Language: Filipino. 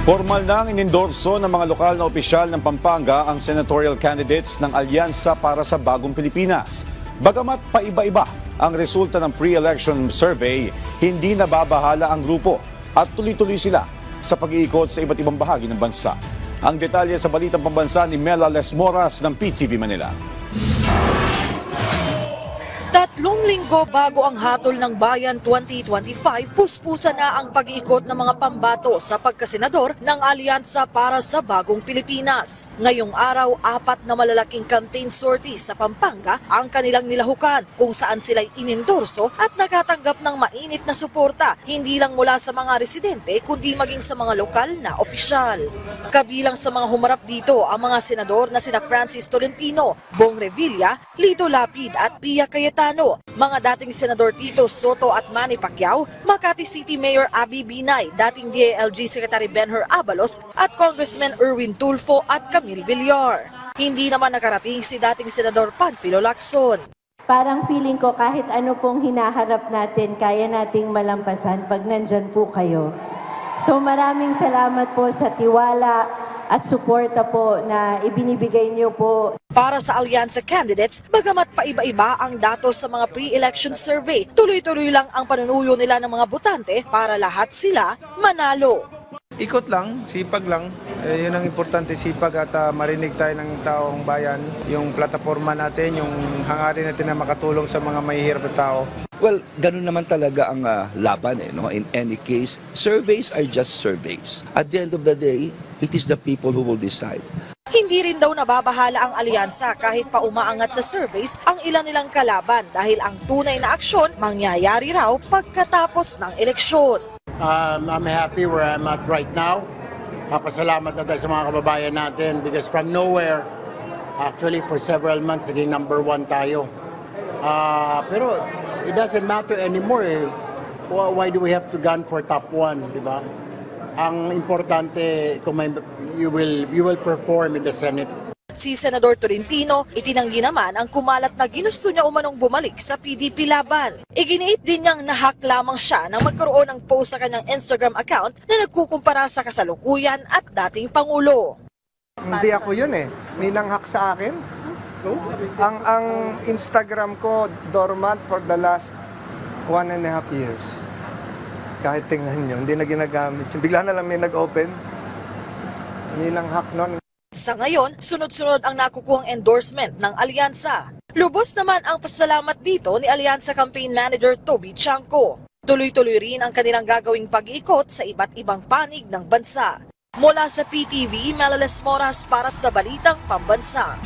Formal nang inendorso ng mga lokal na opisyal ng Pampanga ang senatorial candidates ng Alyansa para sa Bagong Pilipinas. Bagamat paiba-iba ang resulta ng pre-election survey, hindi nababahala ang grupo at tuloy-tuloy sila sa pag-iikot sa iba't ibang bahagi ng bansa. Ang detalye sa Balitang Pambansa ni Mela Lesmoras ng PTV Manila. 3 linggo bago ang hatol ng Bayan 2025, puspusa na ang pag-iikot ng mga pambato sa pagkasenador ng Alyansa para sa Bagong Pilipinas. Ngayong araw, 4 na malalaking campaign sorties sa Pampanga ang kanilang nilahukan kung saan sila'y inendorso at nakatanggap ng mainit na suporta hindi lang mula sa mga residente kundi maging sa mga lokal na opisyal. Kabilang sa mga humarap dito ang mga senador na sina Francis Tolentino, Bong Revilla, Lito Lapid at Pia Cayetano, mga dating Senador Tito Soto at Manny Pacquiao, Makati City Mayor Abby Binay, dating DILG Secretary Benhur Abalos at Congressman Erwin Tulfo at Camille Villar. Hindi naman nakarating si dating Senador Panfilo Lacson. Parang feeling ko kahit ano pong hinaharap natin, kaya nating malampasan pag nandyan po kayo. So maraming salamat po sa tiwala at suporta po na ibinibigay niyo po. Para sa Alyansa candidates, bagamat paiba-iba ang datos sa mga pre-election survey, tuloy-tuloy lang ang panunuyo nila ng mga botante para lahat sila manalo. Ikot lang, sipag lang. Yun ang importante, sipag at marinig tayo ng taong bayan. Yung plataforma natin, yung hangarin natin na makatulong sa mga mahihirap na tao. Well, ganun naman talaga ang laban no? In any case, surveys are just surveys. At the end of the day, it is the people who will decide. Hindi rin daw nababahala ang alyansa kahit pa umaangat sa surveys ang ilan nilang kalaban dahil ang tunay na aksyon mangyayari raw pagkatapos ng eleksyon. I'm happy where I'm at right now. Papasalamat na tayo sa mga kababayan natin because from nowhere, actually for several months, naging number 1 tayo. Pero it doesn't matter anymore. Why do we have to gun for top 1, di ba? Ang importante, kung you will perform in the Senate. Si Senador Tolentino, itinanggi naman ang kumalat na ginusto niya umanong bumalik sa PDP laban. Iginiit din niyang nahak lamang siya nang magkaroon ng post sa kanyang Instagram account na nagkukumpara sa kasalukuyan at dating Pangulo. Hindi ako yun eh. May nanghak sa akin. Ang Instagram ko dormant for the last 1.5 years. Kahit tingnan nyo, hindi na ginagamit. Bigla na lang may nag-open. May nanghak nun. Sa ngayon, sunod-sunod ang nakukuhang endorsement ng Alyansa. Lubos naman ang pasalamat dito ni Alyansa Campaign Manager Toby Chanco. Tuloy-tuloy rin ang kanilang gagawing pag-ikot sa iba't ibang panig ng bansa. Mula sa PTV, Mela Lesmoras para sa Balitang Pambansa.